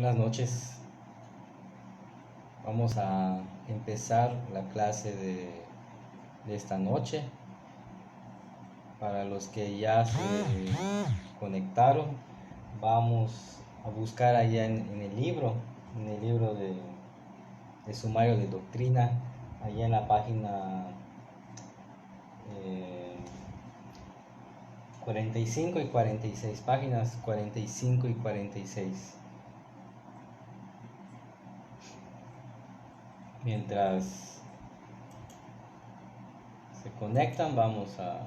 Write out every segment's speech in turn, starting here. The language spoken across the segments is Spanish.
Buenas noches. Vamos a empezar la clase de esta noche. Para los que ya se conectaron, vamos a buscar allá en el libro de sumario de doctrina, allá en la página 45 y 46, páginas 45 y 46. Mientras se conectan, vamos a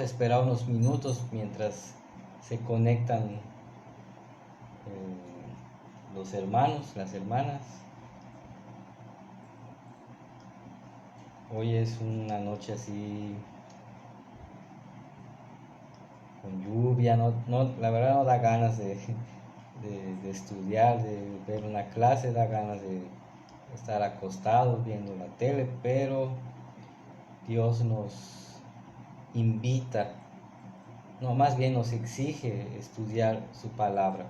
esperar unos minutos mientras se conectan los hermanos, las hermanas. Hoy es una noche así con lluvia, la verdad no da ganas de estudiar, de ver una clase, da ganas de estar acostados viendo la tele, pero Dios nos invita, no, más bien nos exige estudiar su palabra.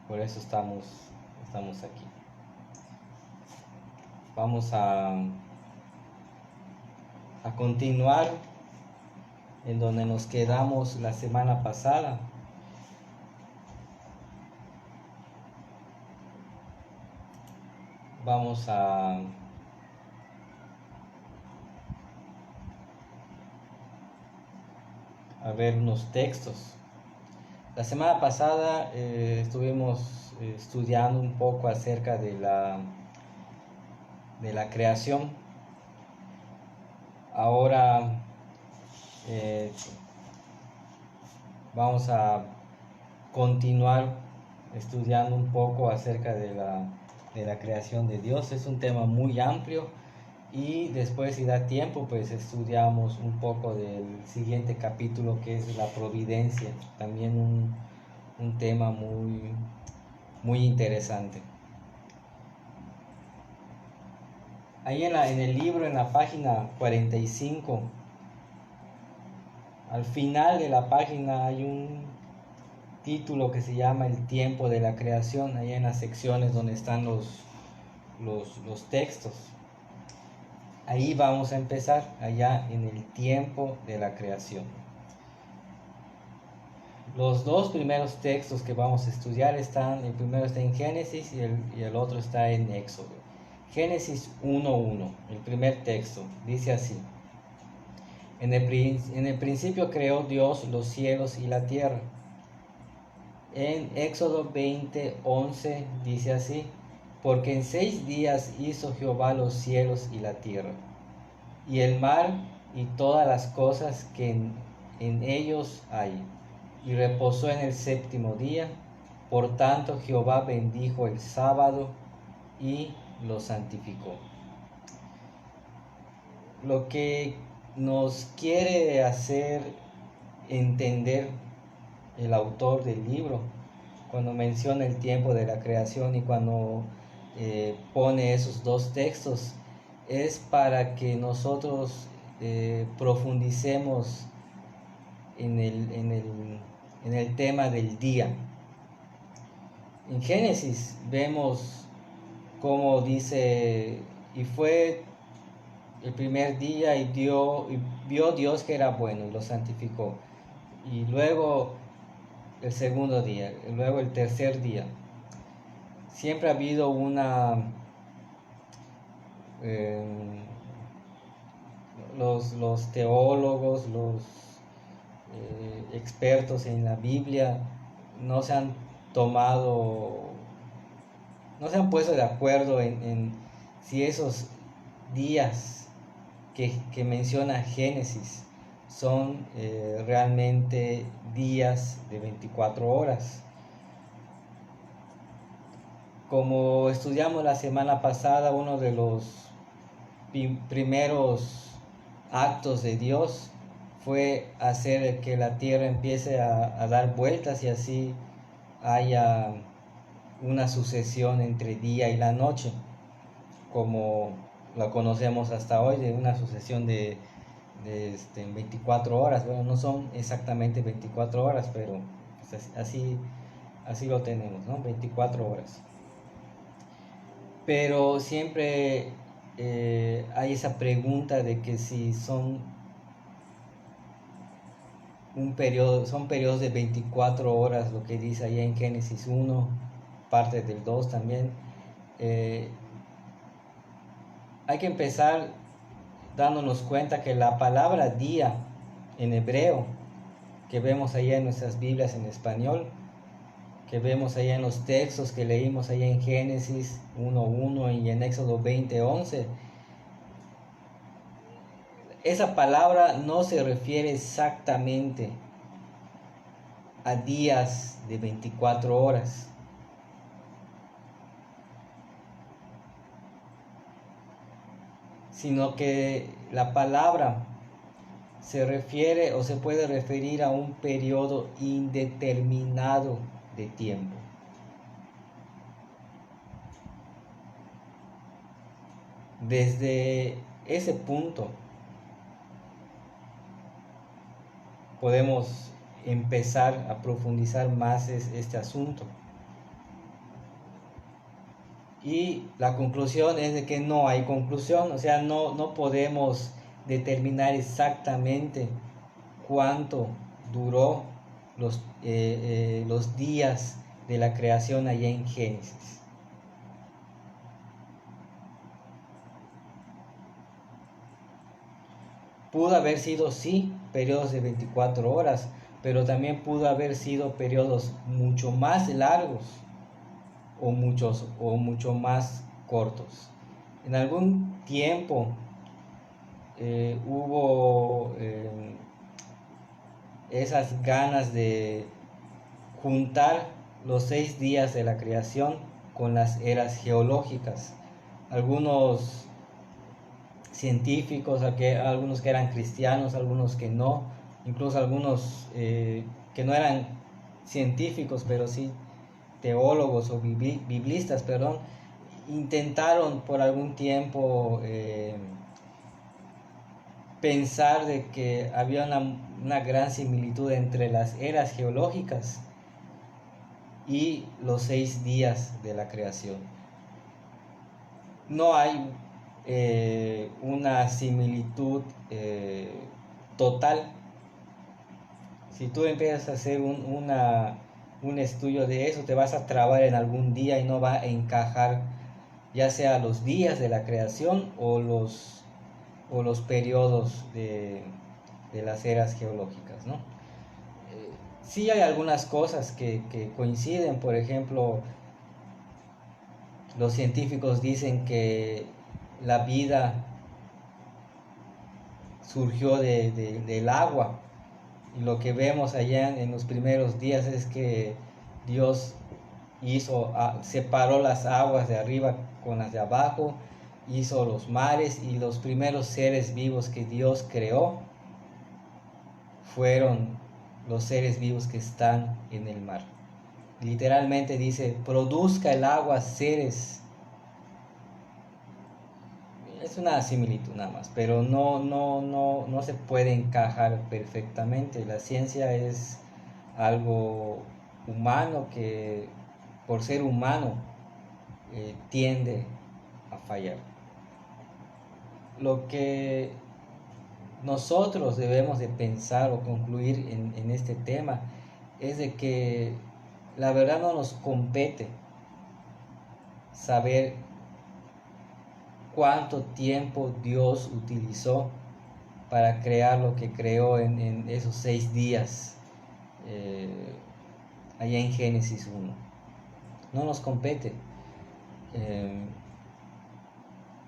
Por eso estamos aquí. Vamos a continuar en donde nos quedamos la semana pasada. Vamos a ver unos textos. La semana pasada estuvimos estudiando un poco acerca de la creación. Ahora vamos a continuar estudiando un poco acerca de la creación de Dios. Es un tema muy amplio y después, si da tiempo, pues estudiamos un poco del siguiente capítulo, que es la providencia, también un tema muy interesante. Ahí en el libro, en la página 45, al final de la página hay un título que se llama El tiempo de la creación, ahí en las secciones donde están los textos. Ahí vamos a empezar, allá en el tiempo de la creación. Los dos primeros textos que vamos a estudiar el primero está en Génesis y el otro está en Éxodo. Génesis 1:1, el primer texto, dice así: en el principio creó Dios los cielos y la tierra. En Éxodo 20:11 dice así: porque en 6 días hizo Jehová los cielos y la tierra, y el mar y todas las cosas que en ellos hay, y reposó en el séptimo día. Por tanto Jehová bendijo el sábado y lo santificó. Lo que nos quiere hacer entender el autor del libro cuando menciona el tiempo de la creación y cuando pone esos dos textos, es para que nosotros profundicemos en el tema del día. En Génesis vemos cómo dice: y fue el primer día y vio Dios que era bueno y lo santificó. Y luego el segundo día, luego el tercer día. Siempre ha habido los teólogos, los expertos en la Biblia no se han puesto de acuerdo en si esos días que menciona Génesis son realmente días de 24 horas. Como estudiamos la semana pasada, uno de los primeros actos de Dios fue hacer que la tierra empiece a dar vueltas y así haya una sucesión entre día y la noche, como la conocemos hasta hoy, de una sucesión de 24 horas. Bueno, no son exactamente 24 horas, pero Pues así lo tenemos, ¿no? 24 horas. Pero siempre hay esa pregunta de que si son son periodos de 24 horas, lo que dice allá en Génesis 1, parte del 2 también. Hay que empezar dándonos cuenta que la palabra día en hebreo, que vemos allá en nuestras Biblias en español, que vemos allá en los textos que leímos allá en Génesis 1:1 y en Éxodo 20:11, esa palabra no se refiere exactamente a días de 24 horas, sino que la palabra se refiere o se puede referir a un periodo indeterminado de tiempo. Desde ese punto podemos empezar a profundizar más este asunto. Y la conclusión es de que no hay conclusión, o sea, no podemos determinar exactamente cuánto duró los días de la creación allá en Génesis. Pudo haber sido, sí, periodos de 24 horas, pero también pudo haber sido periodos mucho más largos o mucho más cortos. En algún tiempo hubo esas ganas de juntar los 6 días de la creación con las eras geológicas. Algunos científicos, algunos que eran cristianos, algunos que no, incluso algunos que no eran científicos, pero sí teólogos o biblistas, perdón, intentaron por algún tiempo pensar de que había una gran similitud entre las eras geológicas y los 6 días de la creación. No hay una similitud total. Si tú empiezas a hacer un estudio de eso, te vas a trabar en algún día y no va a encajar ya sea los días de la creación o los periodos de las eras geológicas, ¿no? Sí hay algunas cosas que coinciden. Por ejemplo, los científicos dicen que la vida surgió del agua, y lo que vemos allá en los primeros días es que Dios separó las aguas de arriba con las de abajo, hizo los mares, y los primeros seres vivos que Dios creó fueron los seres vivos que están en el mar. Literalmente dice: produzca el agua seres. Es una similitud nada más, pero no se puede encajar perfectamente. La ciencia es algo humano que, por ser humano, tiende a fallar. Lo que nosotros debemos de pensar o concluir en este tema es de que la verdad no nos compete saber cuánto tiempo Dios utilizó para crear lo que creó en esos 6 días allá en Génesis 1. No nos compete.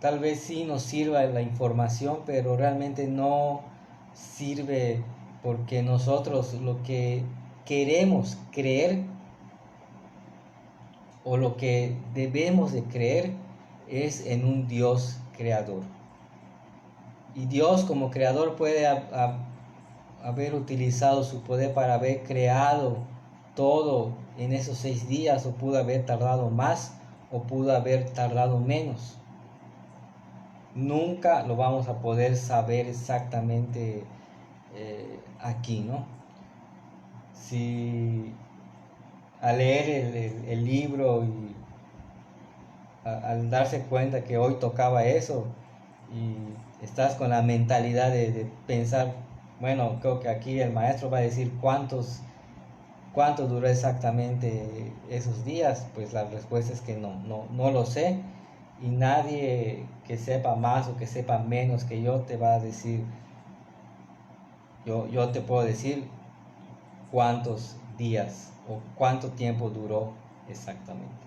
Tal vez sí nos sirva la información, pero realmente no sirve, porque nosotros lo que queremos creer o lo que debemos de creer es en un Dios creador. Y Dios como creador puede haber utilizado su poder para haber creado todo en esos 6 días, o pudo haber tardado más o pudo haber tardado menos. Nunca lo vamos a poder saber exactamente aquí, ¿no? Si a leer el libro y al darse cuenta que hoy tocaba eso y estás con la mentalidad de pensar, bueno, creo que aquí el maestro va a decir cuánto duró exactamente esos días, pues la respuesta es que no lo sé y nadie que sepa más o que sepa menos que yo te va a decir, yo te puedo decir cuántos días o cuánto tiempo duró exactamente.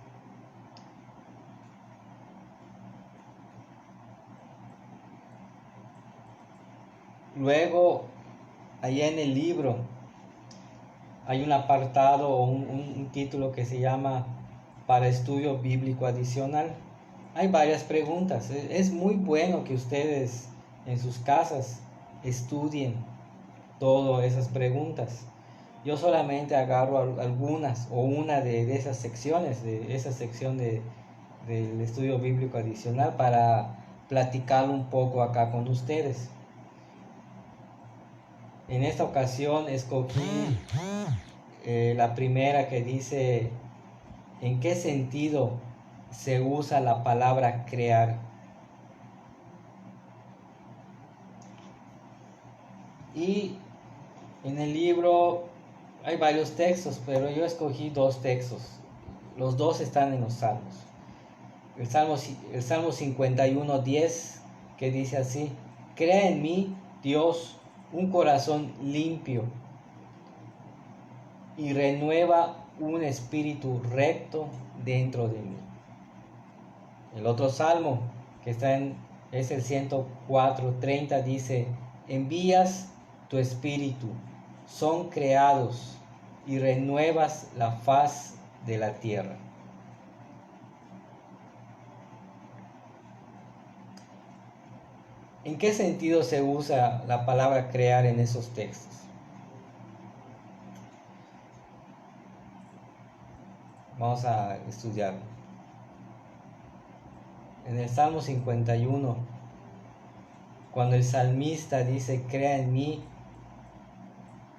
Luego, allá en el libro hay un apartado o un título que se llama para estudio bíblico adicional. Hay varias preguntas. Es muy bueno que ustedes en sus casas estudien todas esas preguntas. Yo solamente agarro algunas o una de esas secciones, de esa sección del estudio bíblico adicional para platicar un poco acá con ustedes. En esta ocasión escogí la primera que dice, ¿en qué sentido se usa la palabra crear? Y en el libro hay varios textos, pero yo escogí dos textos. Los dos están en los Salmos. El Salmo 51:10, que dice así, crea en mí, Dios, un corazón limpio y renueva un espíritu recto dentro de mí. El otro salmo que es el 104:30 dice, envías tu espíritu, son creados y renuevas la faz de la tierra. ¿En qué sentido se usa la palabra crear en esos textos? Vamos a estudiarlo. En el Salmo 51, cuando el salmista dice, crea en mí,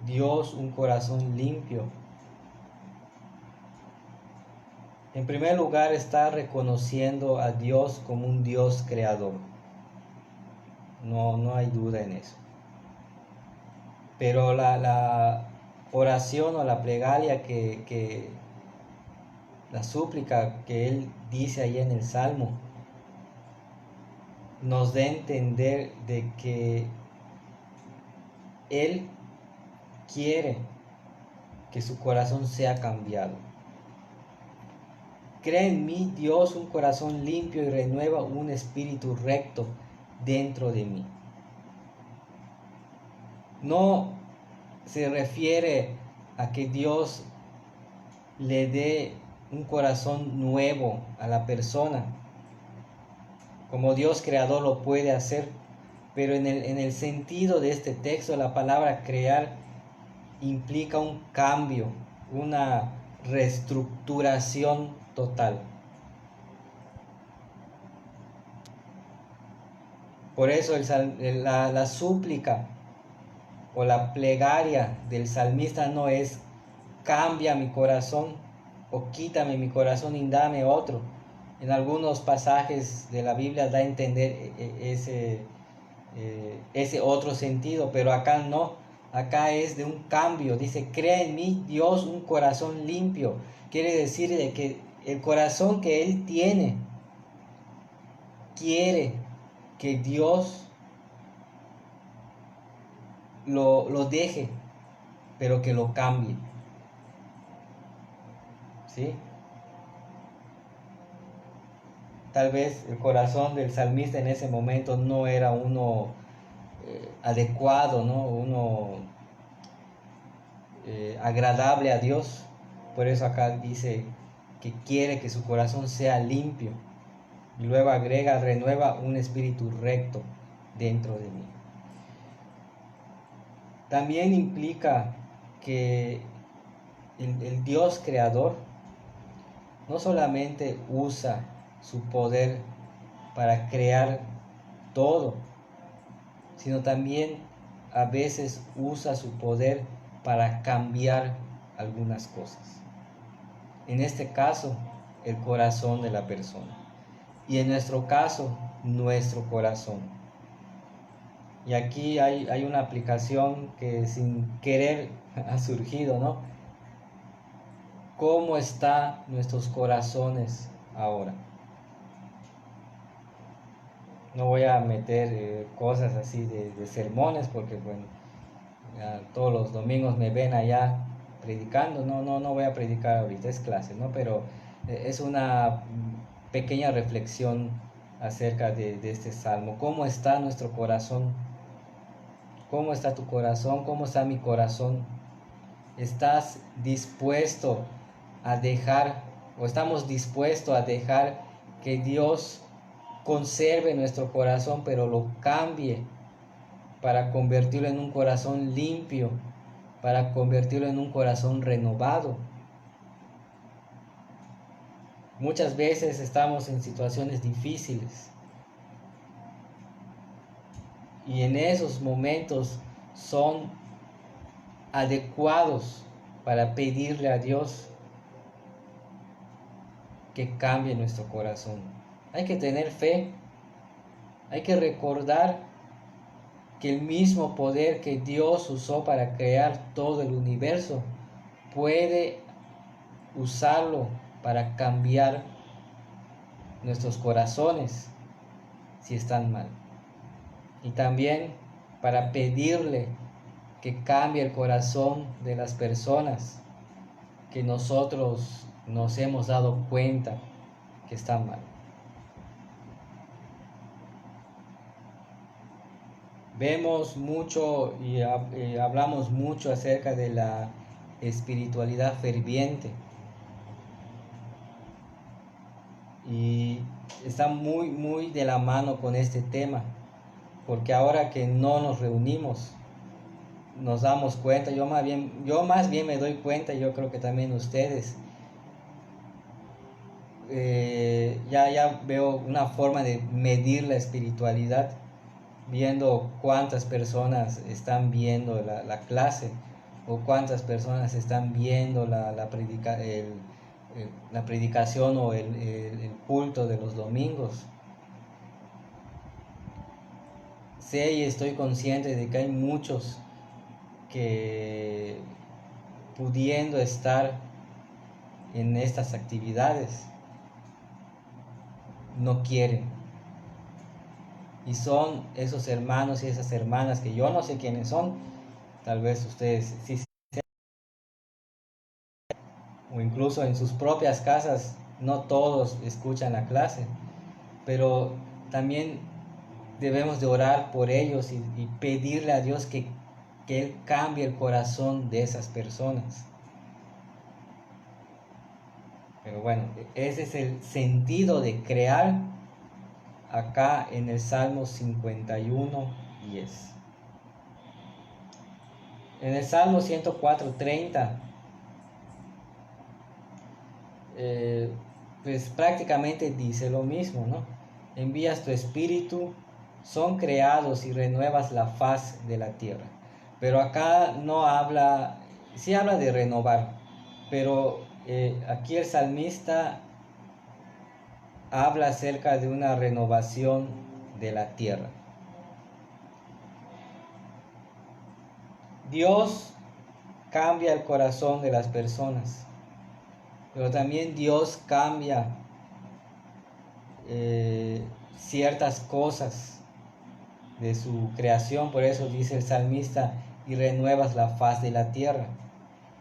Dios, un corazón limpio. En primer lugar, está reconociendo a Dios como un Dios creador. No hay duda en eso. Pero la oración o la plegaria la súplica que él dice ahí en el Salmo, nos da a entender de que él quiere que su corazón sea cambiado. Crea en mí, Dios, un corazón limpio y renueva un espíritu recto dentro de mí. No se refiere a que Dios le dé un corazón nuevo a la persona, como Dios creador lo puede hacer, pero en el sentido de este texto, la palabra crear implica un cambio, una reestructuración total. Por eso la súplica o la plegaria del salmista no es cambia mi corazón o quítame mi corazón y dame otro. En algunos pasajes de la Biblia da a entender ese otro sentido, pero acá no. Acá es de un cambio. Dice, crea en mí, Dios, un corazón limpio. Quiere decir de que el corazón que Él tiene quiere que Dios lo deje, pero que lo cambie. ¿Sí? Tal vez el corazón del salmista en ese momento no era uno adecuado, ¿no? Uno agradable a Dios. Por eso acá dice que quiere que su corazón sea limpio. Y luego agrega, renueva un espíritu recto dentro de mí. También implica que el Dios creador no solamente usa su poder para crear todo, sino también a veces usa su poder para cambiar algunas cosas. en este caso, el corazón de la persona. Y en nuestro caso, nuestro corazón. Y aquí hay una aplicación que sin querer ha surgido, ¿no? ¿Cómo están nuestros corazones ahora? No voy a meter cosas así de sermones porque, bueno, ya todos los domingos me ven allá predicando. No voy a predicar ahorita, es clase, ¿no? Pero es una pequeña reflexión acerca de este salmo. ¿Cómo está nuestro corazón? ¿Cómo está tu corazón? ¿Cómo está mi corazón? ¿Estás dispuesto a dejar, o estamos dispuestos a dejar que Dios conserve nuestro corazón, pero lo cambie para convertirlo en un corazón limpio, para convertirlo en un corazón renovado? Muchas veces estamos en situaciones difíciles y en esos momentos son adecuados para pedirle a Dios que cambie nuestro corazón. Hay que tener fe, hay que recordar que el mismo poder que Dios usó para crear todo el universo puede usarlo para cambiar nuestros corazones si están mal. Y también para pedirle que cambie el corazón de las personas que nosotros nos hemos dado cuenta que están mal. Vemos mucho y hablamos mucho acerca de la espiritualidad ferviente. Y está muy de la mano con este tema, porque ahora que no nos reunimos, nos damos cuenta, yo más bien me doy cuenta, yo creo que también ustedes, ya veo una forma de medir la espiritualidad, viendo cuántas personas están viendo la clase, o cuántas personas están viendo la predicación o el culto de los domingos. Sé y estoy consciente de que hay muchos que, pudiendo estar en estas actividades, no quieren. Y son esos hermanos y esas hermanas que yo no sé quiénes son, tal vez ustedes sí, o incluso en sus propias casas, no todos escuchan la clase, pero también debemos de orar por ellos y pedirle a Dios que Él cambie el corazón de esas personas. Pero bueno, ese es el sentido de crear acá en el Salmo 51:10. En el Salmo 104:30, pues prácticamente dice lo mismo, ¿no? Envías tu espíritu, son creados y renuevas la faz de la tierra. Pero acá no habla, sí habla de renovar, pero aquí el salmista habla acerca de una renovación de la tierra. Dios cambia el corazón de las personas, pero también Dios cambia ciertas cosas de su creación. Por eso dice el salmista, y renuevas la faz de la tierra.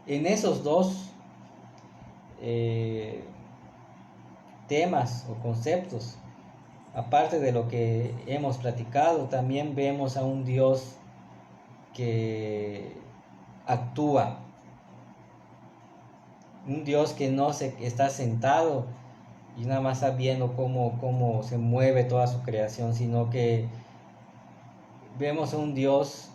En esos dos temas o conceptos, aparte de lo que hemos platicado, también vemos a un Dios que actúa, un Dios que no se está sentado y nada más está viendo cómo se mueve toda su creación, sino que vemos a un Dios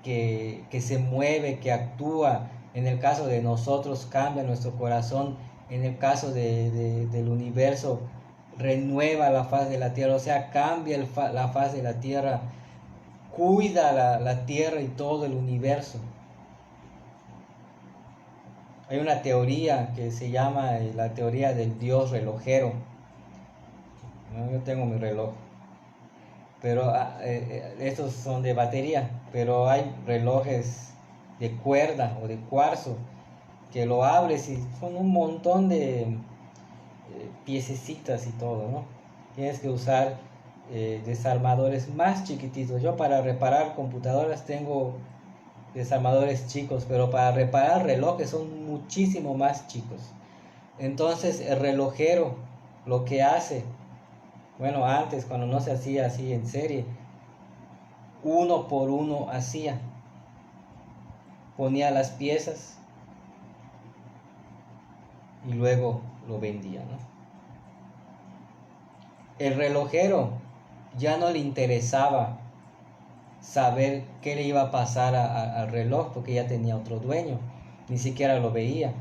que se mueve, que actúa. En el caso de nosotros cambia nuestro corazón, en el caso del universo renueva la faz de la tierra, o sea, cambia la faz de la tierra, cuida la tierra y todo el universo. Hay una teoría que se llama la teoría del dios relojero. ¿No? Yo tengo mi reloj, pero estos son de batería, pero hay relojes de cuerda o de cuarzo que lo abres y son un montón de piececitas y todo, ¿no? Tienes que usar desarmadores más chiquititos. Yo para reparar computadoras tengo desarmadores chicos, pero para reparar relojes son muchísimo más chicos. Entonces el relojero lo que hace, bueno, antes cuando no se hacía así en serie, uno por uno hacía, ponía las piezas y luego lo vendía, ¿no? El relojero ya no le interesaba saber qué le iba a pasar al reloj porque ya tenía otro dueño, ni siquiera lo veía.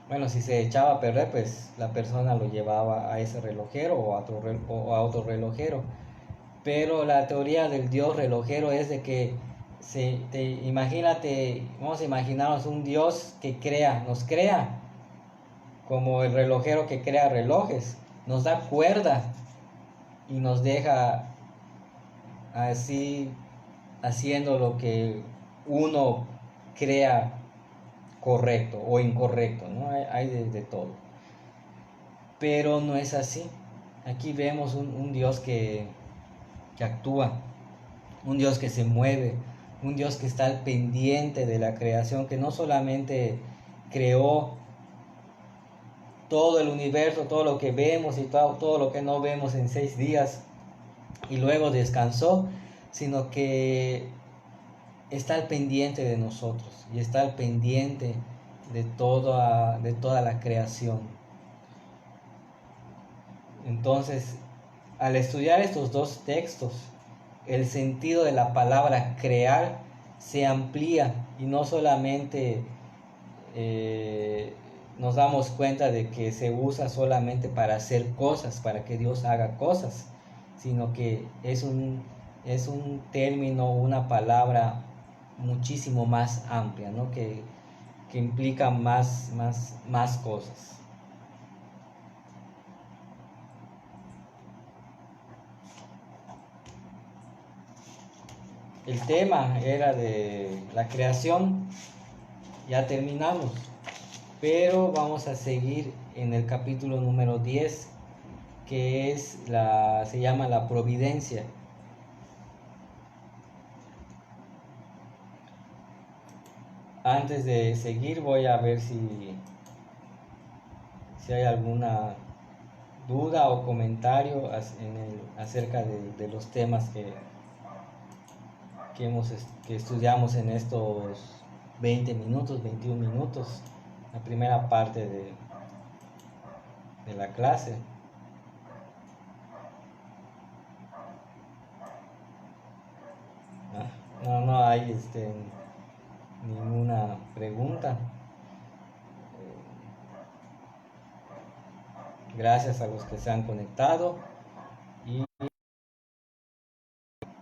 Bueno, si se echaba a perder, pues la persona lo llevaba a ese relojero o a otro relojero. Pero la teoría del dios relojero es de que imagínate, vamos a imaginarnos un dios que nos crea, como el relojero que crea relojes, nos da cuerda y nos deja así haciendo lo que uno crea correcto o incorrecto, ¿no? Hay de todo. Pero no es así. Aquí vemos un Dios que actúa, un Dios que se mueve, un Dios que está al pendiente de la creación, que no solamente creó todo el universo, todo lo que vemos y todo lo que no vemos en 6 días y luego descansó, sino que está al pendiente de nosotros y está al pendiente de toda la creación. Entonces, al estudiar estos dos textos, el sentido de la palabra crear se amplía y no solamente nos damos cuenta de que se usa solamente para hacer cosas, para que Dios haga cosas, sino que es un término, una palabra muchísimo más amplia, ¿no? Que implica más cosas. El tema era de la creación, ya terminamos, pero vamos a seguir en el capítulo número 10, que se llama la providencia. Antes de seguir voy a ver si hay alguna duda o comentario acerca de los temas que estudiamos en estos 20 minutos, 21 minutos, la primera parte de la clase. No hay ninguna pregunta. Gracias a los que se han conectado y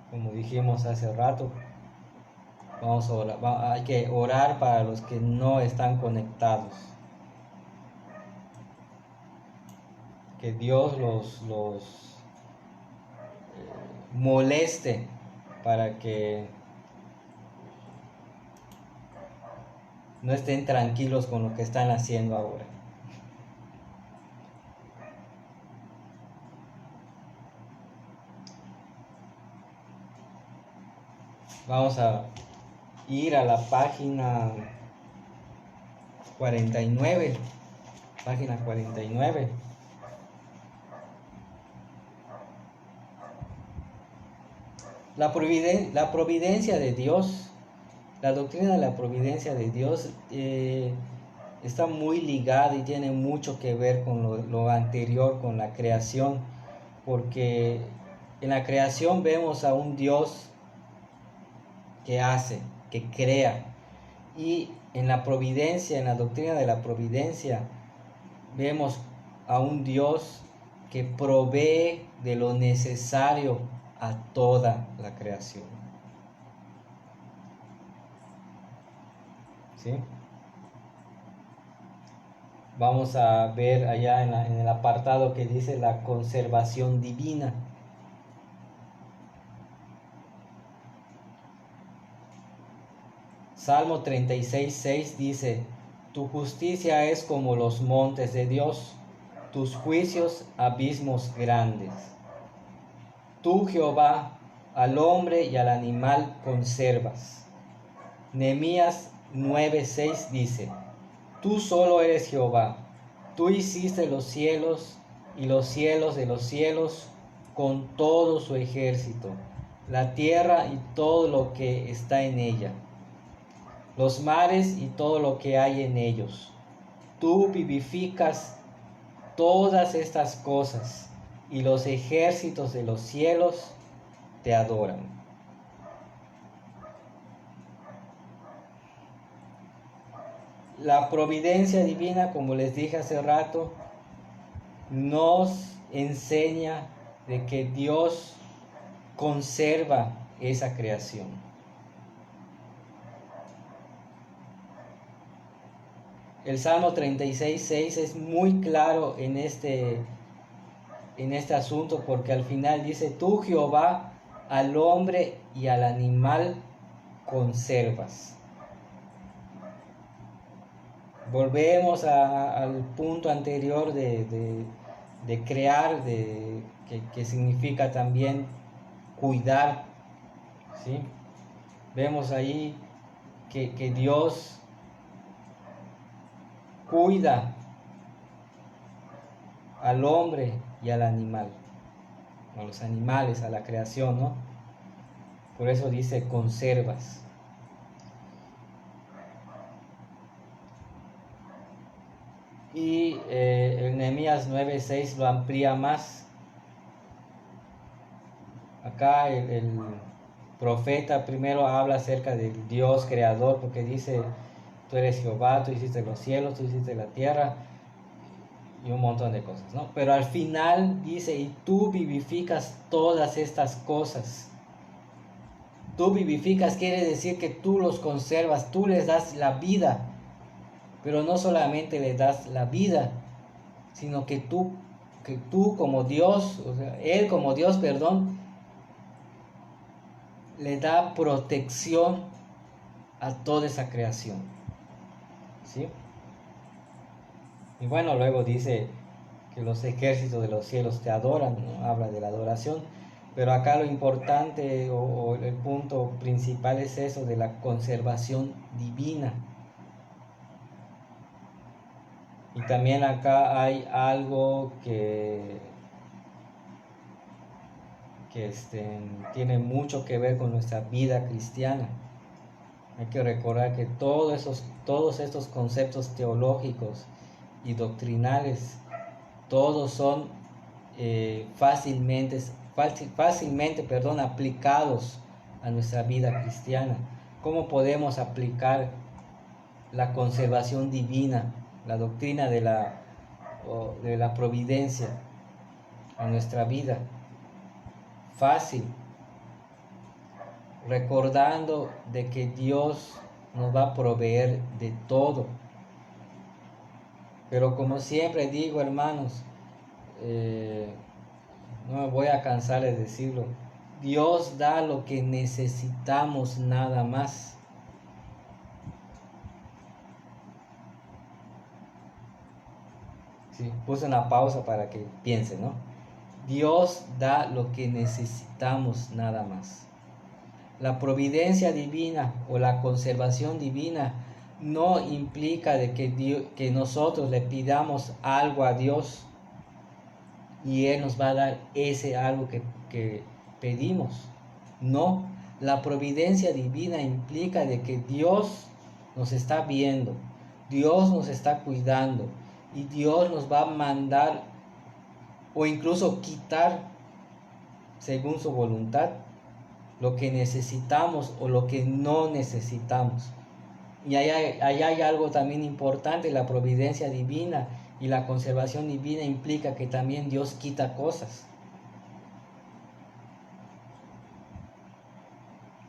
como dijimos hace rato, vamos a orar, hay que orar para los que no están conectados. Que Dios los moleste para que no estén tranquilos con lo que están haciendo ahora. Vamos a ir a la página 49. Página 49. La providencia de Dios, la doctrina de la providencia de Dios está muy ligada y tiene mucho que ver con lo anterior, con la creación, porque en la creación vemos a un Dios que hace, que crea, y en la providencia, en la doctrina de la providencia, vemos a un Dios que provee de lo necesario a toda la creación. ¿sí? Vamos a ver allá en el apartado que dice la conservación divina. Salmo 36:6 dice: Tu justicia es como los montes de Dios, tus juicios abismos grandes. Tú, Jehová, al hombre y al animal conservas. Nehemías 9:6 dice: Tú solo eres Jehová, tú hiciste los cielos y los cielos de los cielos con todo su ejército, la tierra y todo lo que está en ella, los mares y todo lo que hay en ellos. Tú vivificas todas estas cosas, y los ejércitos de los cielos te adoran. La providencia divina, como les dije hace rato, nos enseña de que Dios conserva esa creación. El Salmo 36:6 es muy claro en este asunto, porque al final dice: Tú, Jehová, al hombre y al animal conservas. Volvemos al punto anterior de crear, que significa también cuidar, ¿sí? Vemos ahí que Dios cuida al hombre y al animal, a los animales, a la creación, ¿no? Por eso dice conservas. Y el Nehemías 9:6 lo amplía más. Acá el profeta primero habla acerca del Dios creador, porque dice: Tú eres Jehová, tú hiciste los cielos, tú hiciste la tierra, y un montón de cosas, ¿no? Pero al final dice: y tú vivificas todas estas cosas. Tú vivificas quiere decir que tú los conservas, tú les das la vida, pero no solamente les das la vida, sino que tú como Dios, o sea, Él como Dios, perdón, le da protección a toda esa creación, ¿sí? Y bueno, luego dice que los ejércitos de los cielos te adoran, ¿no? Habla de la adoración, pero acá lo importante o el punto principal es eso de la conservación divina. Y también acá hay algo que tiene mucho que ver con nuestra vida cristiana. Hay que recordar que todos estos conceptos teológicos y doctrinales, todos son fácilmente, aplicados a nuestra vida cristiana. ¿Cómo podemos aplicar la conservación divina, la doctrina de la providencia a nuestra vida? Fácil, recordando de que Dios nos va a proveer de todo. Pero como siempre digo, hermanos, no me voy a cansar de decirlo, Dios da lo que necesitamos nada más. Sí, puse una pausa para que piensen, ¿no? Dios da lo que necesitamos nada más. La providencia divina o la conservación divina no implica de que nosotros le pidamos algo a Dios y Él nos va a dar ese algo que pedimos. No, la providencia divina implica de que Dios nos está viendo, Dios nos está cuidando y Dios nos va a mandar o incluso quitar según su voluntad lo que necesitamos o lo que no necesitamos. Y ahí hay algo también importante: la providencia divina y la conservación divina implica que también Dios quita cosas.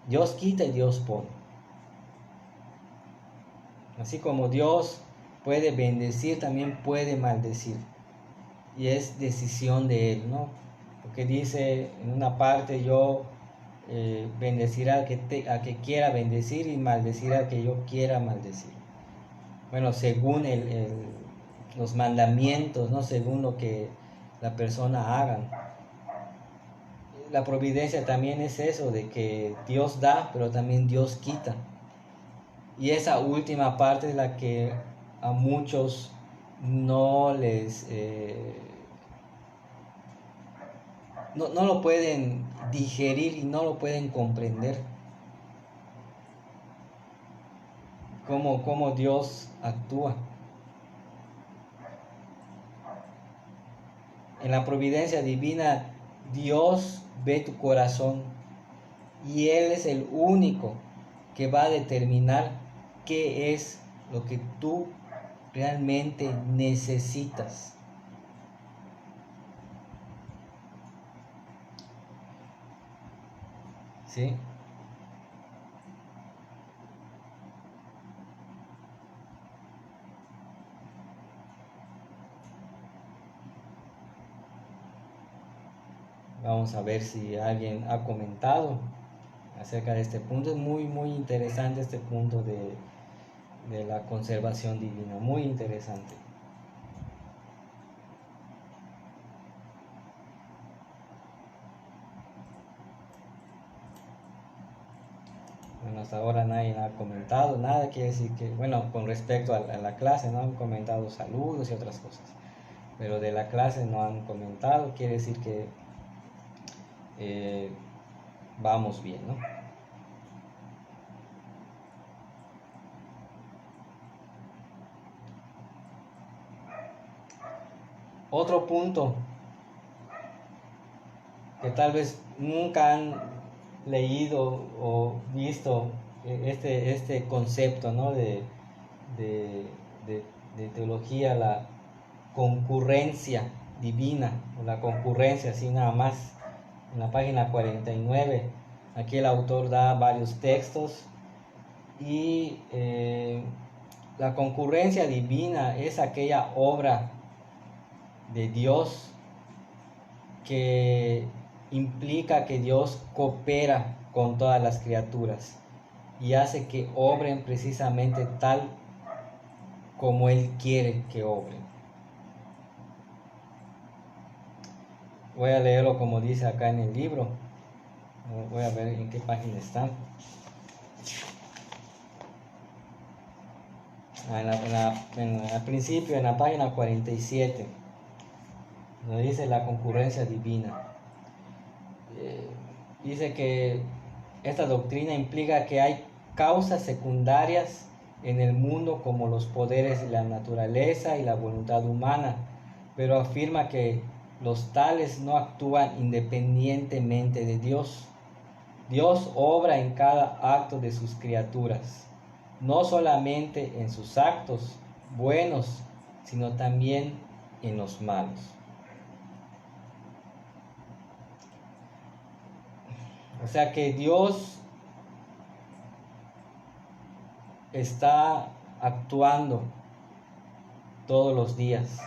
Dios quita y Dios pone. Así como Dios puede bendecir, también puede maldecir. Y es decisión de Él, ¿no? Porque dice en una parte, yo bendeciré al que quiera bendecir y maldeciré al que yo quiera maldecir. Bueno, según los mandamientos, ¿no? Según lo que la persona haga. La providencia también es eso, de que Dios da, pero también Dios quita. Y esa última parte es la que a muchos no les... no lo pueden digerir y no lo pueden comprender. Cómo Dios actúa. En la providencia divina, Dios ve tu corazón y Él es el único que va a determinar qué es lo que tú realmente necesitas. ¿Sí? Vamos a ver si alguien ha comentado acerca de este punto. Es muy, muy interesante este punto de la conservación divina. Muy interesante. Bueno, hasta ahora nadie ha comentado nada. Quiere decir que, bueno, con respecto a la clase, no han comentado saludos y otras cosas. Pero de la clase no han comentado. Quiere decir que vamos bien, ¿no? Otro punto que tal vez nunca han leído o visto este concepto, ¿no? de, de teología, la concurrencia divina, o la concurrencia, así nada más, en la página 49. Aquí el autor da varios textos y la concurrencia divina es aquella obra de Dios que implica que Dios coopera con todas las criaturas y hace que obren precisamente tal como Él quiere que obren. Voy a leerlo como dice acá en el libro. Voy a ver en qué página está. Al principio, en la página 47, donde dice la concurrencia divina. Dice que esta doctrina implica que hay causas secundarias en el mundo como los poderes de la naturaleza y la voluntad humana, pero afirma que los tales no actúan independientemente de Dios. Dios obra en cada acto de sus criaturas, no solamente en sus actos buenos, sino también en los malos. O sea que Dios está actuando todos los días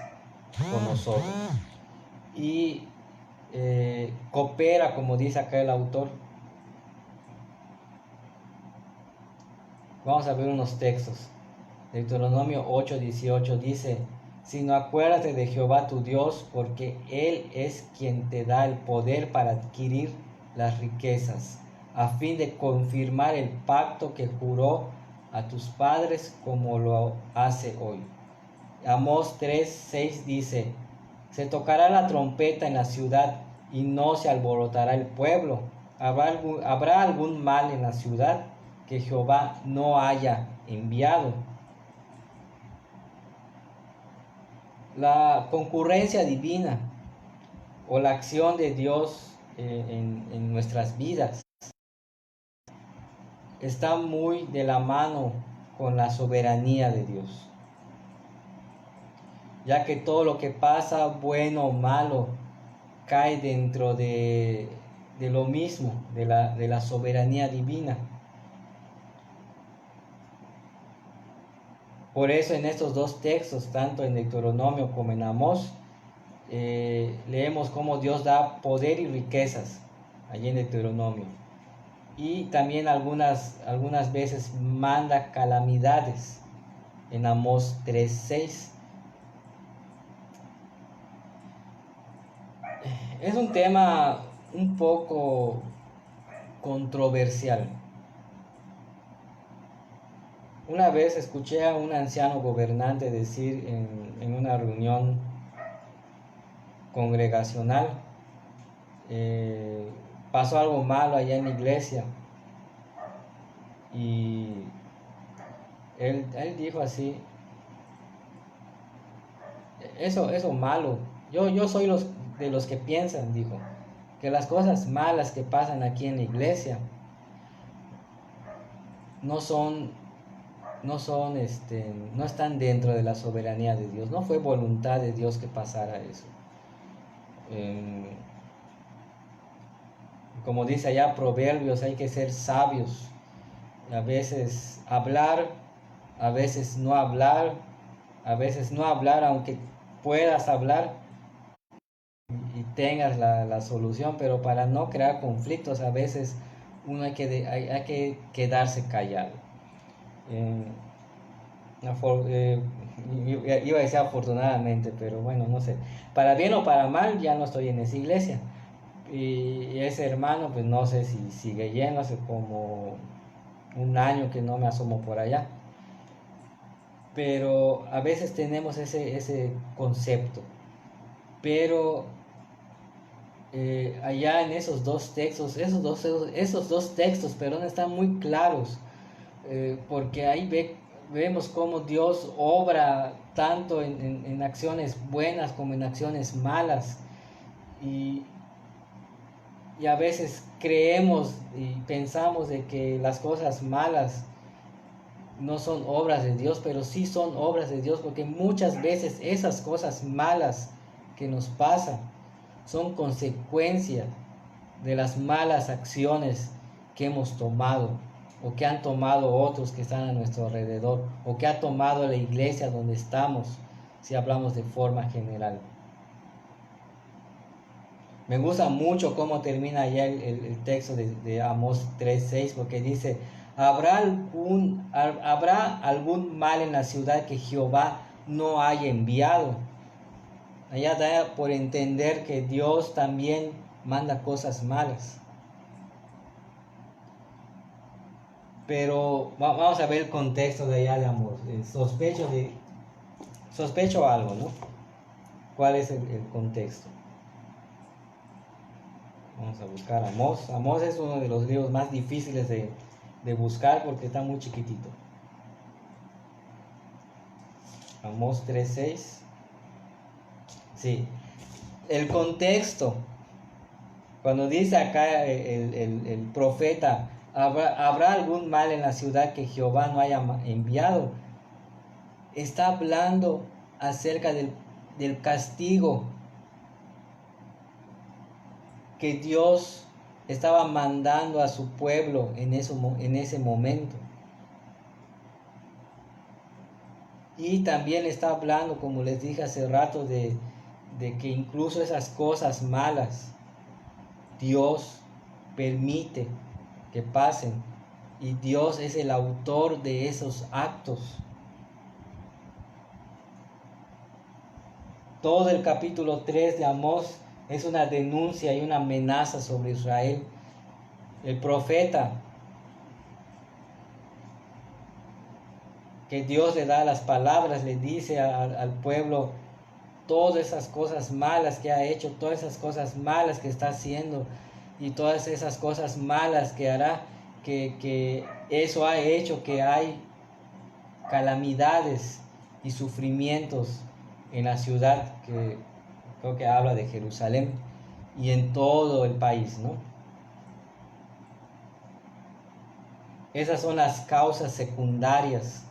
con nosotros y coopera, como dice acá el autor. Vamos a ver unos textos. Deuteronomio 8:18 dice: sino acuérdate de Jehová tu Dios, porque Él es quien te da el poder para adquirir las riquezas, a fin de confirmar el pacto que juró a tus padres, como lo hace hoy. Amós 3:6 dice: se tocará la trompeta en la ciudad y no se alborotará el pueblo. ¿Habrá algún mal en la ciudad que Jehová no haya enviado? La concurrencia divina o la acción de Dios en nuestras vidas está muy de la mano con la soberanía de Dios, ya que todo lo que pasa, bueno o malo, cae dentro de lo mismo, de la soberanía divina. Por eso en estos dos textos, tanto en Deuteronomio como en Amós, leemos cómo Dios da poder y riquezas allí en Deuteronomio. Y también algunas veces manda calamidades en Amós 3:6. Es un tema un poco controversial. Una vez escuché a un anciano gobernante decir en una reunión congregacional, pasó algo malo allá en la iglesia y él dijo así, eso malo, yo soy de los que piensan, dijo, que las cosas malas que pasan aquí en la iglesia no están dentro de la soberanía de Dios, no fue voluntad de Dios que pasara eso. Como dice allá Proverbios, hay que ser sabios, a veces hablar, a veces no hablar, aunque puedas hablar y tengas la solución, pero para no crear conflictos a veces uno hay que quedarse callado. Iba a decir afortunadamente, pero bueno, no sé, para bien o para mal ya no estoy en esa iglesia y ese hermano pues no sé si sigue yendo, hace como un año que no me asomo por allá, pero a veces tenemos ese concepto, pero allá en esos dos textos, perdón, están muy claros, porque ahí vemos cómo Dios obra tanto en acciones buenas como en acciones malas, y a veces creemos y pensamos de que las cosas malas no son obras de Dios, pero sí son obras de Dios, porque muchas veces esas cosas malas que nos pasan son consecuencias de las malas acciones que hemos tomado o que han tomado otros que están a nuestro alrededor o que ha tomado la iglesia donde estamos, si hablamos de forma general. Me gusta mucho cómo termina ya el texto de Amós 3:6, porque dice, ¿habrá algún mal en la ciudad que Jehová no haya enviado? Allá da por entender que Dios también manda cosas malas. Pero vamos a ver el contexto de allá de Amós. Sospecho algo, ¿no? ¿Cuál es el contexto? Vamos a buscar Amós. Amós es uno de los libros más difíciles de buscar porque está muy chiquitito. Amós 3:6. Sí. El contexto. Cuando dice acá el profeta, ¿habrá algún mal en la ciudad que Jehová no haya enviado? Está hablando acerca del castigo que Dios estaba mandando a su pueblo en ese momento. Y también está hablando, como les dije hace rato, de que incluso esas cosas malas Dios permite que pasen, y Dios es el autor de esos actos. Todo el capítulo 3 de Amós es una denuncia y una amenaza sobre Israel. El profeta, que Dios le da las palabras, le dice al pueblo todas esas cosas malas que ha hecho, todas esas cosas malas que está haciendo y todas esas cosas malas que hará, que eso ha hecho que hay calamidades y sufrimientos en la ciudad, que creo que habla de Jerusalén, y en todo el país, ¿no? Esas son las causas secundarias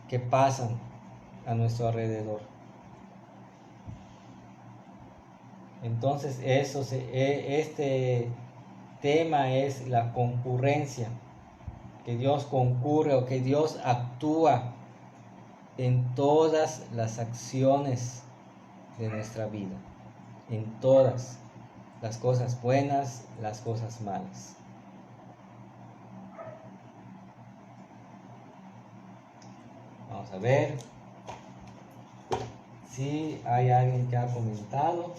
que pasan a nuestro alrededor. Entonces este tema es la concurrencia, que Dios concurre o que Dios actúa en todas las acciones de nuestra vida, en todas las cosas buenas, las cosas malas. Vamos a ver si hay alguien que ha comentado.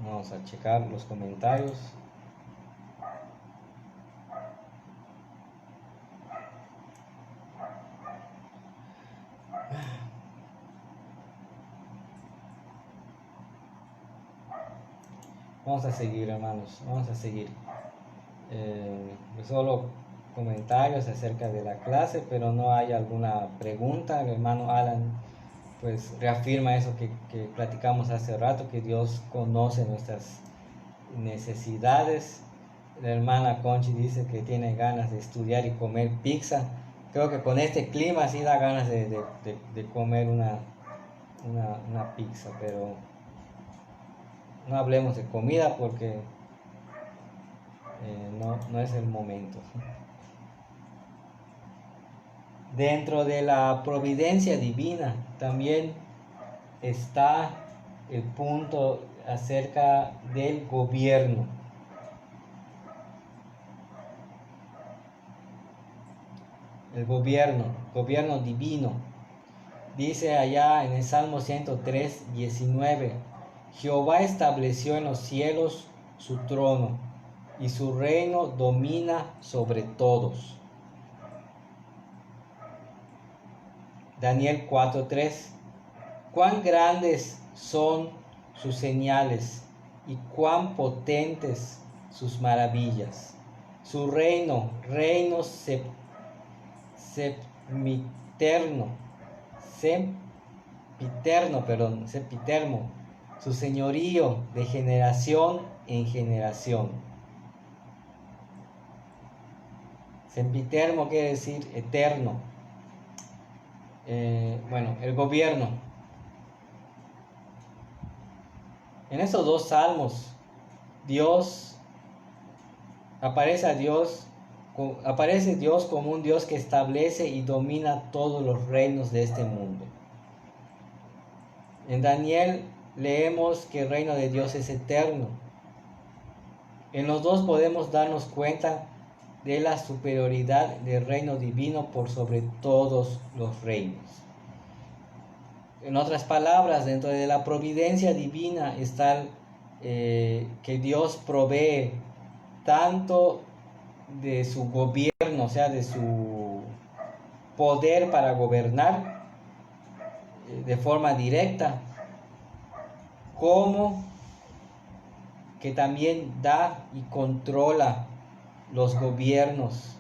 Vamos a checar los comentarios. Vamos a seguir, hermanos, vamos a seguir. Solo comentarios acerca de la clase, pero no hay alguna pregunta. El hermano Alan pues reafirma eso que platicamos hace rato, que Dios conoce nuestras necesidades. La hermana Conchi dice que tiene ganas de estudiar y comer pizza. Creo que con este clima sí da ganas de comer una pizza, pero no hablemos de comida porque no es el momento. Dentro de la providencia divina también está el punto acerca del gobierno. El gobierno divino. Dice allá en el Salmo 103, 19, Jehová estableció en los cielos su trono y su reino domina sobre todos. Daniel 4:3, cuán grandes son sus señales y cuán potentes sus maravillas. Su reino sempiterno, su señorío de generación en generación. Sempiterno quiere decir eterno. El gobierno. En esos dos salmos, aparece Dios como un Dios que establece y domina todos los reinos de este mundo. En Daniel leemos que el reino de Dios es eterno. En los dos podemos darnos cuenta de la superioridad del reino divino por sobre todos los reinos. En otras palabras, dentro de la providencia divina está que Dios provee tanto de su gobierno, o sea, de su poder para gobernar de forma directa, como que también da y controla los gobiernos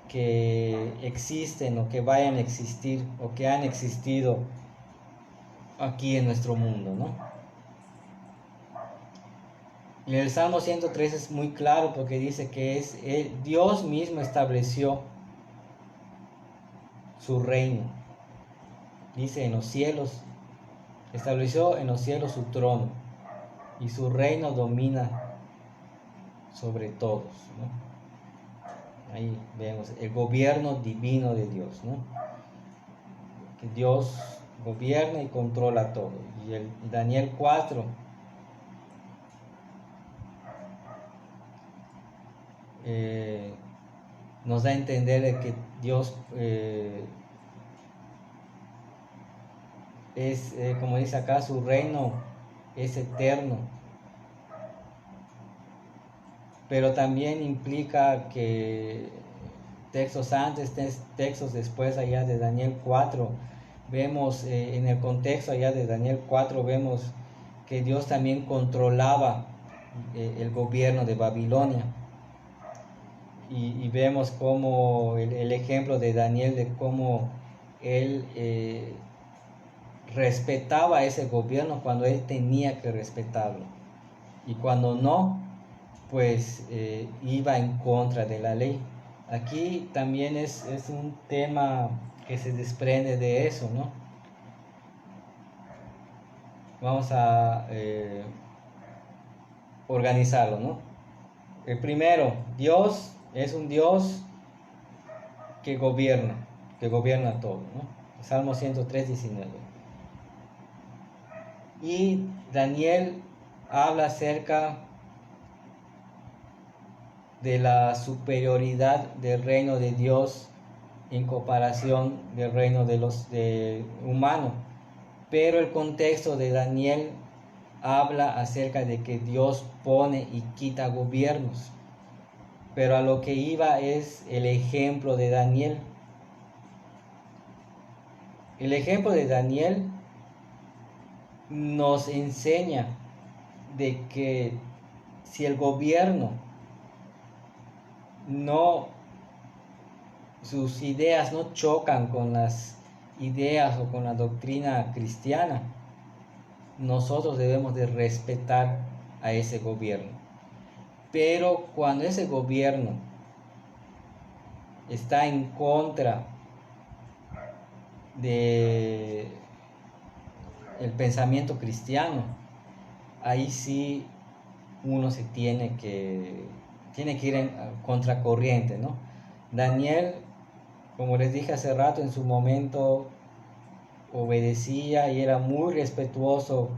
que existen o que vayan a existir o que han existido aquí en nuestro mundo, ¿no? Y el Salmo 103 es muy claro porque dice que Dios mismo estableció su reino. Dice estableció en los cielos su trono y su reino domina sobre todos, ¿no? Ahí vemos el gobierno divino de Dios, ¿no? Que Dios gobierna y controla todo. Y el Daniel 4 nos da a entender que Dios es, como dice acá, su reino es eterno. Pero también implica que textos antes, textos después allá de Daniel 4, vemos en el contexto allá de Daniel 4, vemos que Dios también controlaba el gobierno de Babilonia. Y vemos como el ejemplo de Daniel, de cómo él respetaba ese gobierno cuando él tenía que respetarlo. Y cuando no, pues iba en contra de la ley. Aquí también es un tema que se desprende de eso, ¿no? Vamos a organizarlo, ¿no? El primero, Dios Es un Dios que gobierna todo, ¿no? Salmo 103, 19. Y Daniel habla acerca de la superioridad del reino de Dios en comparación del reino de humano. Pero el contexto de Daniel habla acerca de que Dios pone y quita gobiernos. Pero a lo que iba es el ejemplo de Daniel. El ejemplo de Daniel nos enseña de que si el gobierno no, sus ideas no chocan con las ideas o con la doctrina cristiana, nosotros debemos de respetar a ese gobierno. Pero cuando ese gobierno está en contra de el pensamiento cristiano, ahí sí uno se tiene que ir en contracorriente, ¿no? Daniel, como les dije hace rato, en su momento obedecía y era muy respetuoso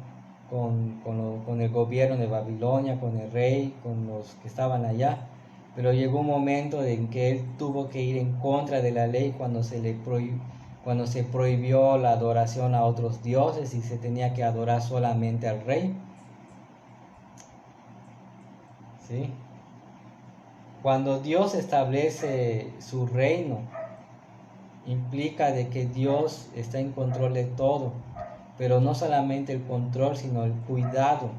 con el gobierno de Babilonia, con el rey, con los que estaban allá. Pero llegó un momento en que él tuvo que ir en contra de la ley cuando se prohibió la adoración a otros dioses y se tenía que adorar solamente al rey. ¿Sí? Cuando Dios establece su reino, implica de que Dios está en control de todo, pero no solamente el control, sino el cuidado.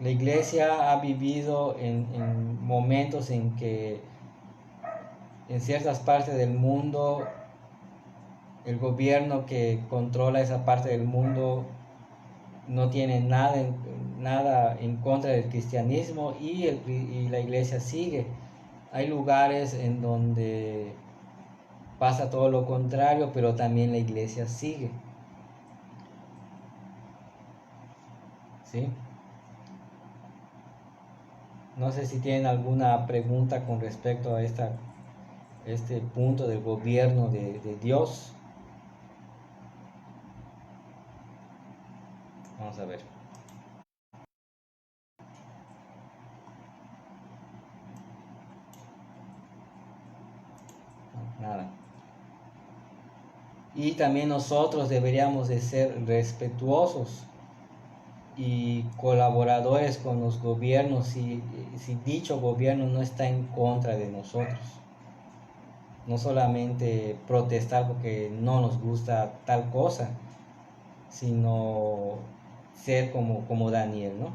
La iglesia ha vivido en momentos en que en ciertas partes del mundo el gobierno que controla esa parte del mundo no tiene nada en contra del cristianismo y la iglesia sigue. Hay lugares en donde pasa todo lo contrario, pero también la iglesia sigue. ¿Sí? No sé si tienen alguna pregunta con respecto a este punto del gobierno de Dios. Vamos a ver. No, nada. Y también nosotros deberíamos de ser respetuosos y colaboradores con los gobiernos si dicho gobierno no está en contra de nosotros. No solamente protestar porque no nos gusta tal cosa, sino ser como Daniel, ¿no?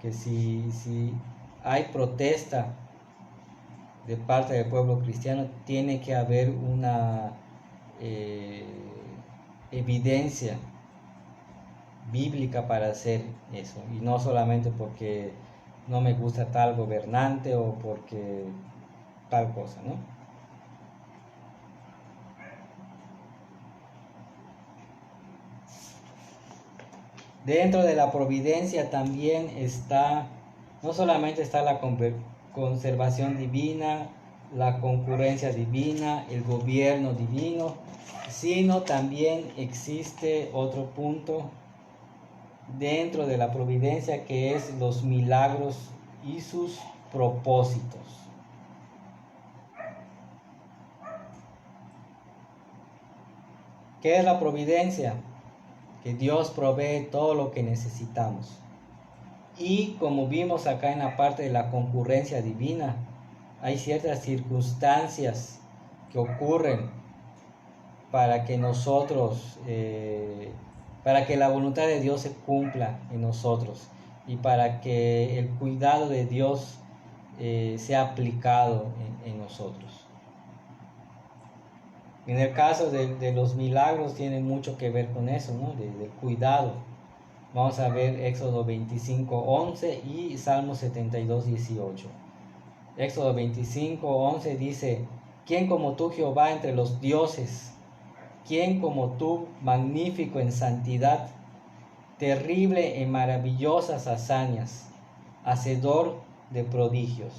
Que si hay protesta de parte del pueblo cristiano, tiene que haber una evidencia bíblica para hacer eso, y no solamente porque no me gusta tal gobernante o porque tal cosa, ¿no? Dentro de la providencia también está, no solamente está la conservación divina, la concurrencia divina, el gobierno divino, sino también existe otro punto dentro de la providencia, que es los milagros y sus propósitos. ¿Qué es la providencia? Que Dios provee todo lo que necesitamos. Y como vimos acá en la parte de la concurrencia divina, hay ciertas circunstancias que ocurren para que nosotros, para que la voluntad de Dios se cumpla en nosotros y para que el cuidado de Dios sea aplicado en nosotros. En el caso de los milagros tiene mucho que ver con eso, ¿no? Del cuidado. Vamos a ver Éxodo 25:11 y Salmo 72:18. Éxodo 25:11 dice: ¿Quién como tú, Jehová, entre los dioses? ¿Quién como tú, magnífico en santidad, terrible en maravillosas hazañas? hacedor de prodigios.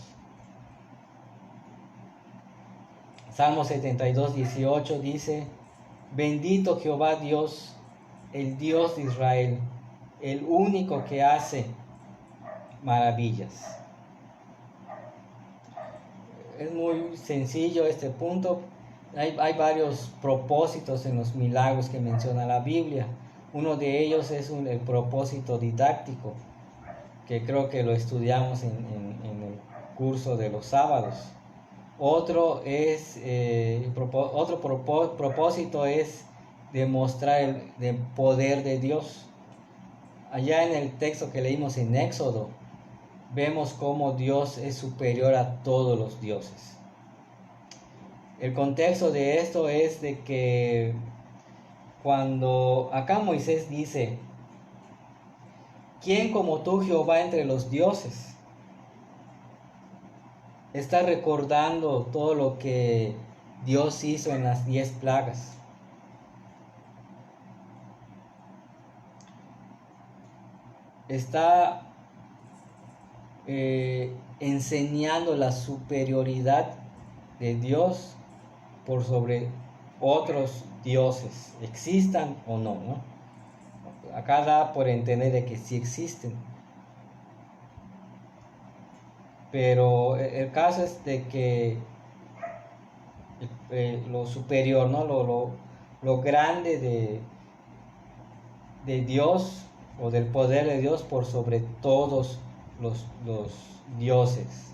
Salmo 72, 18 dice: bendito Jehová Dios, el Dios de Israel, el único que hace maravillas. Es muy sencillo este punto. Hay varios propósitos en los milagros que menciona la Biblia. Uno de ellos es el propósito didáctico, que creo que lo estudiamos en el curso de los sábados. Otro propósito es demostrar el poder de Dios. Allá en el texto que leímos en Éxodo, vemos cómo Dios es superior a todos los dioses. El contexto de esto es de que cuando acá Moisés dice: ¿quién como tú, Jehová, entre los dioses? Está recordando todo lo que Dios hizo en las 10 plagas. Está enseñando la superioridad de Dios por sobre otros dioses, existan o no, ¿no? Acá da por entender de que sí existen. Pero el caso es de que lo superior, ¿no? Lo grande de Dios o del poder de Dios por sobre todos los dioses.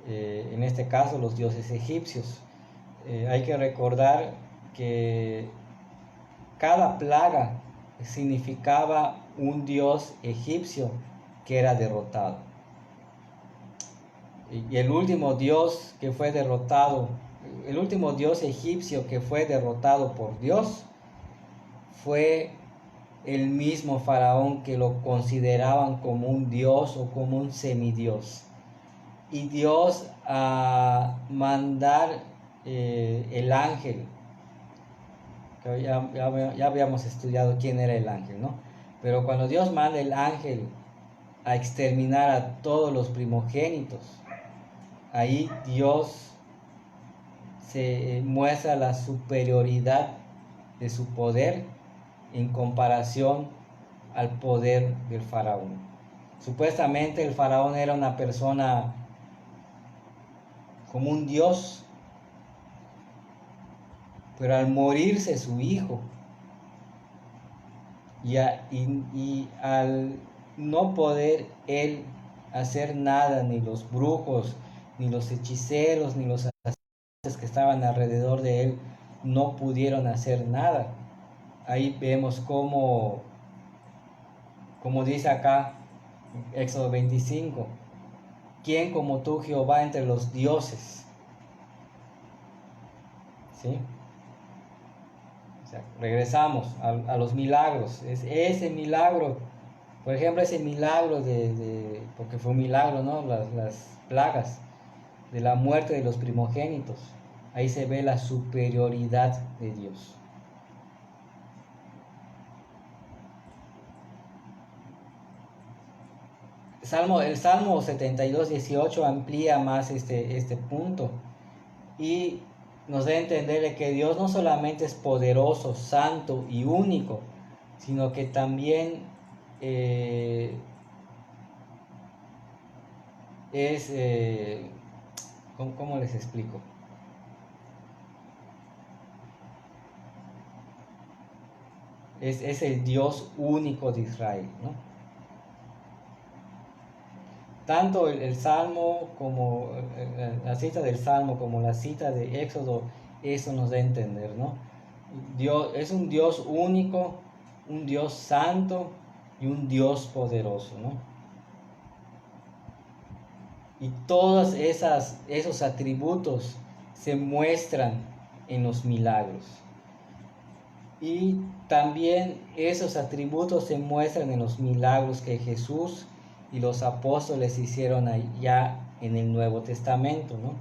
En este caso los dioses egipcios. Hay que recordar que cada plaga significaba un dios egipcio que era derrotado. Y el último dios que fue derrotado, el último dios egipcio que fue derrotado por Dios, fue el mismo faraón que lo consideraban como un dios o como un semidios. Y Dios, a mandar el ángel, que ya habíamos estudiado quién era el ángel, ¿no? Pero cuando Dios manda el ángel a exterminar a todos los primogénitos, ahí Dios se muestra la superioridad de su poder en comparación al poder del faraón. Supuestamente el faraón era una persona como un dios, pero al morirse su hijo y al no poder él hacer nada, ni los brujos, ni los hechiceros, ni los sacerdotes que estaban alrededor de él no pudieron hacer nada. Ahí vemos como dice acá Éxodo 25: ¿quién como tú, Jehová, entre los dioses? ¿Sí? O sea, regresamos a los milagros. Es ese milagro, por ejemplo, ese milagro porque fue un milagro, ¿no? Las plagas de la muerte de los primogénitos. Ahí se ve la superioridad de Dios. El Salmo 72, 18 amplía más este punto y nos da a entender que Dios no solamente es poderoso, santo y único, sino que también ¿cómo les explico? Es el Dios único de Israel, ¿no? Tanto el Salmo como la cita del Salmo como la cita de Éxodo, eso nos da a entender, ¿no? Dios es un Dios único, un Dios santo y un Dios poderoso, ¿no? Y todos esos atributos se muestran en los milagros. Y también esos atributos se muestran en los milagros que Jesús y los apóstoles hicieron allá en el Nuevo Testamento, ¿no?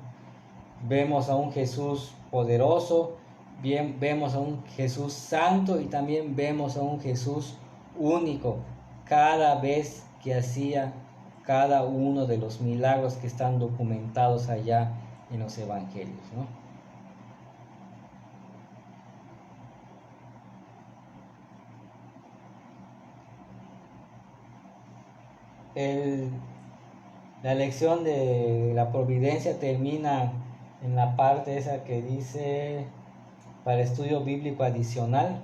Vemos a un Jesús poderoso, vemos a un Jesús santo y también vemos a un Jesús único cada vez que hacía cada uno de los milagros que están documentados allá en los evangelios, ¿no? La lección de la providencia termina en la parte esa que dice para estudio bíblico adicional,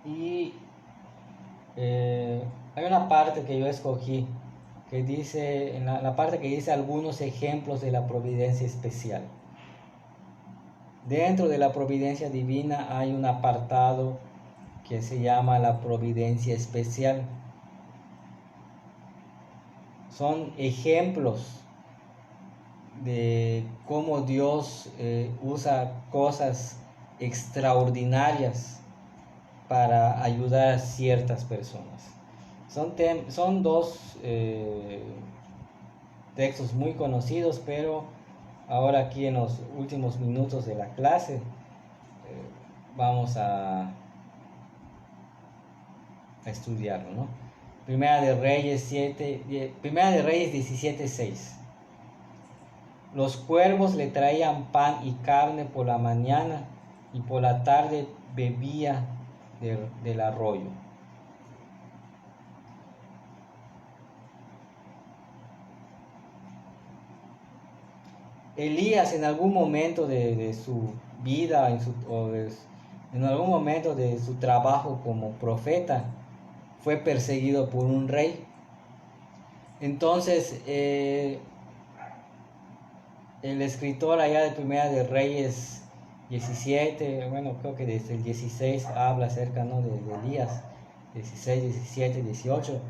y hay una parte que yo escogí que dice, en la parte que dice algunos ejemplos de la providencia especial. Dentro de la providencia divina hay un apartado que se llama la providencia especial. Son ejemplos de cómo Dios usa cosas extraordinarias para ayudar a ciertas personas. Son dos textos muy conocidos, pero ahora aquí en los últimos minutos de la clase vamos a estudiarlo, ¿no? Primera de Reyes 17:6. Los cuervos le traían pan y carne por la mañana, y por la tarde bebía del arroyo. Elías en algún momento de su vida, en algún momento de su trabajo como profeta, fue perseguido por un rey. Entonces el escritor allá de Primera de Reyes 17, bueno, creo que desde el 16 habla acerca, ¿no?, de Elías, 16, 17, 18.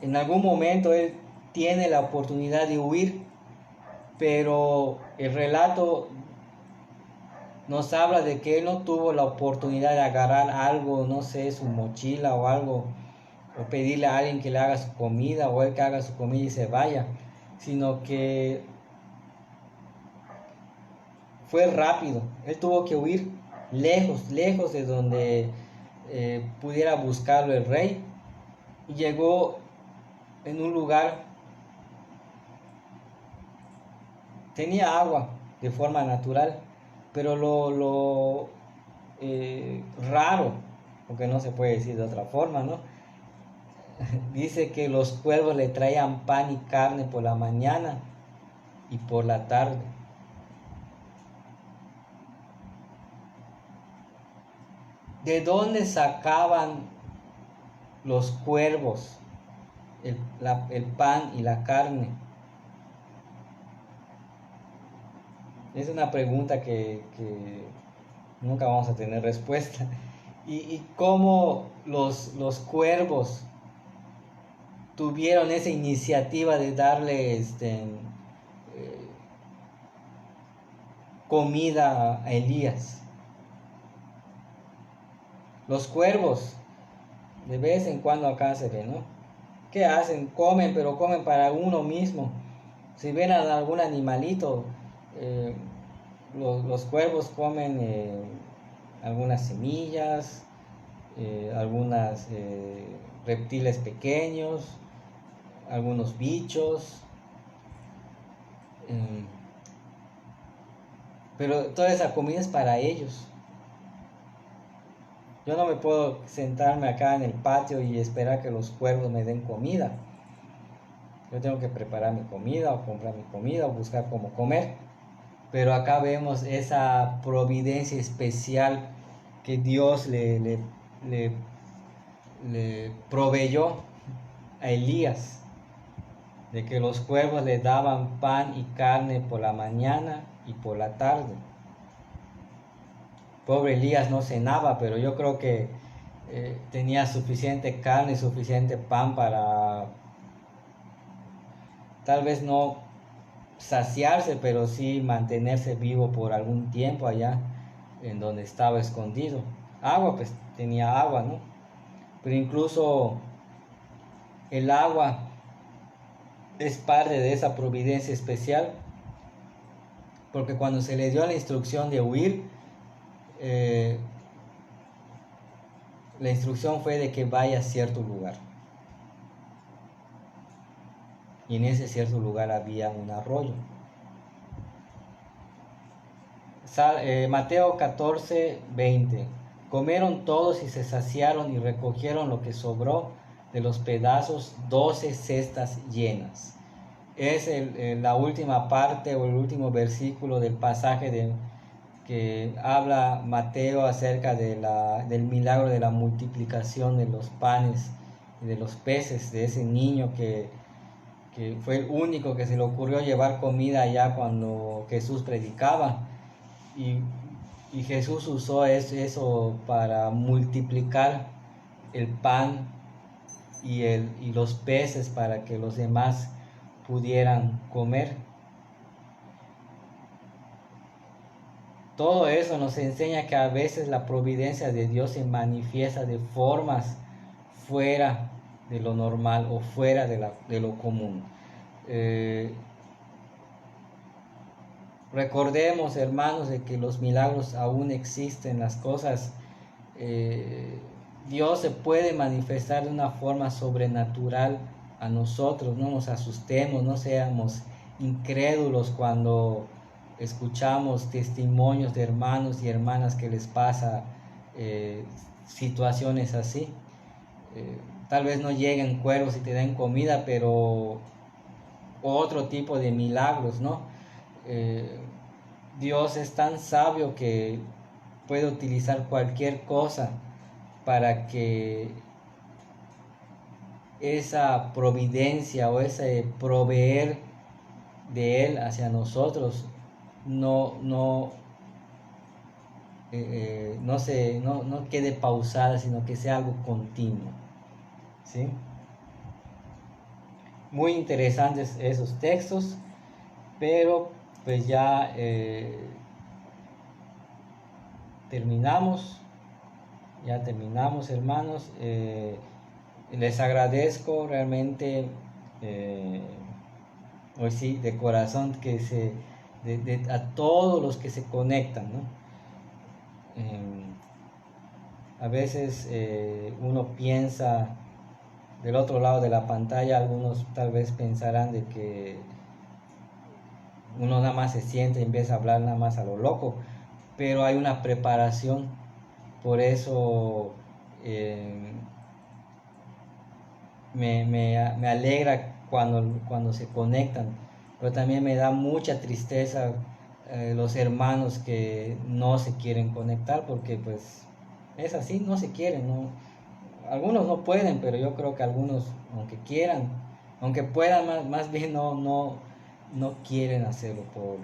En algún momento él tiene la oportunidad de huir, pero el relato nos habla de que él no tuvo la oportunidad de agarrar algo, no sé, su mochila o algo, o pedirle a alguien que le haga su comida, o él que haga su comida y se vaya, sino que fue rápido. Él tuvo que huir lejos de donde pudiera buscarlo el rey, y llegó en un lugar, tenía agua de forma natural, pero lo raro, porque no se puede decir de otra forma, ¿no? Dice que los cuervos le traían pan y carne por la mañana y por la tarde. ¿De dónde sacaban los cuervos el pan y la carne? Es una pregunta que nunca vamos a tener respuesta. Y cómo los cuervos tuvieron esa iniciativa de darle comida a Elías. Los cuervos, de vez en cuando acá se ven, ¿no? ¿Qué hacen? Comen, pero comen para uno mismo. Si ven a algún animalito, los cuervos comen algunas semillas, algunos reptiles pequeños, algunos bichos, pero toda esa comida es para ellos. Yo no me puedo sentarme acá en el patio y esperar que los cuervos me den comida. Yo tengo que preparar mi comida, o comprar mi comida, o buscar cómo comer. Pero acá vemos esa providencia especial que Dios le proveyó a Elías, de que los cuervos le daban pan y carne por la mañana y por la tarde. Pobre Elías no cenaba, pero yo creo que tenía suficiente carne y suficiente pan para, tal vez no saciarse, pero sí mantenerse vivo por algún tiempo allá en donde estaba escondido. Agua, pues tenía agua, ¿no? Pero incluso el agua es parte de esa providencia especial, porque cuando se le dio la instrucción de huir, la instrucción fue de que vaya a cierto lugar. y en ese cierto lugar había un arroyo. Mateo 14, 20. Comieron todos y se saciaron y recogieron lo que sobró de los pedazos, 12 cestas llenas. Es la última parte o el último versículo del pasaje que habla Mateo acerca del milagro de la multiplicación de los panes y de los peces, de ese niño que fue el único que se le ocurrió llevar comida allá cuando Jesús predicaba. Y Jesús usó eso para multiplicar el pan y los peces para que los demás pudieran comer. Todo eso nos enseña que a veces la providencia de Dios se manifiesta de formas fuera de lo normal o fuera de lo común. Recordemos, hermanos, de que los milagros aún existen, las cosas, Dios se puede manifestar de una forma sobrenatural a nosotros. No nos asustemos, no seamos incrédulos cuando escuchamos testimonios de hermanos y hermanas que les pasa situaciones así. Tal vez no lleguen cuervos y te den comida, pero otro tipo de milagros, ¿no? Dios es tan sabio que puede utilizar cualquier cosa para que esa providencia o ese proveer de Él hacia nosotros no quede pausada, sino que sea algo continuo, ¿sí? Muy interesantes esos textos, pero pues ya terminamos, hermanos. Les agradezco realmente hoy sí de corazón que a todos los que se conectan, ¿no? A veces uno piensa del otro lado de la pantalla, algunos tal vez pensarán de que uno nada más se siente y empieza a hablar nada más a lo loco, pero hay una preparación. Por eso me alegra cuando se conectan, pero también me da mucha tristeza los hermanos que no se quieren conectar, porque pues es así, no se quieren, ¿no? Algunos no pueden, pero yo creo que algunos, aunque quieran, aunque puedan, más bien no quieren hacerlo por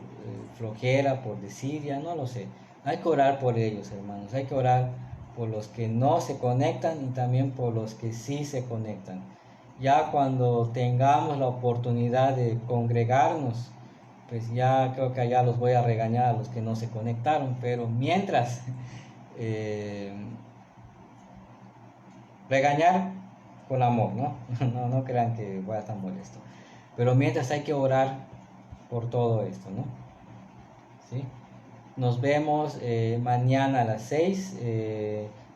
flojera, por desidia, no lo sé. Hay que orar por ellos, hermanos, hay que orar por los que no se conectan y también por los que sí se conectan. Ya cuando tengamos la oportunidad de congregarnos, pues ya creo que allá los voy a regañar a los que no se conectaron, pero mientras regañar con amor, ¿no? No crean que voy a estar molesto, pero mientras hay que orar por todo esto, ¿no? ¿Sí? Nos vemos mañana a las 6.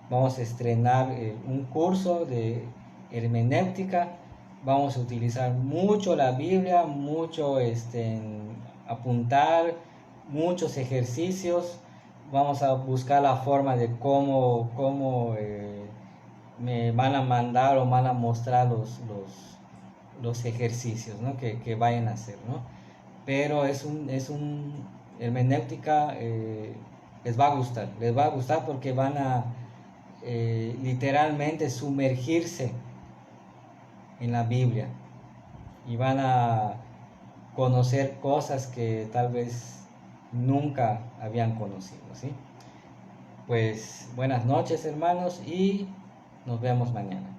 Vamos a estrenar un curso de hermenéutica. Vamos a utilizar mucho la Biblia, mucho apuntar, muchos ejercicios. Vamos a buscar la forma de cómo me van a mandar o van a mostrar los ejercicios, ¿no? que vayan a hacer, ¿no? Pero es un hermenéutica, les va a gustar porque van a literalmente sumergirse en la Biblia y van a conocer cosas que tal vez nunca habían conocido, ¿sí? Pues buenas noches, hermanos, y nos vemos mañana.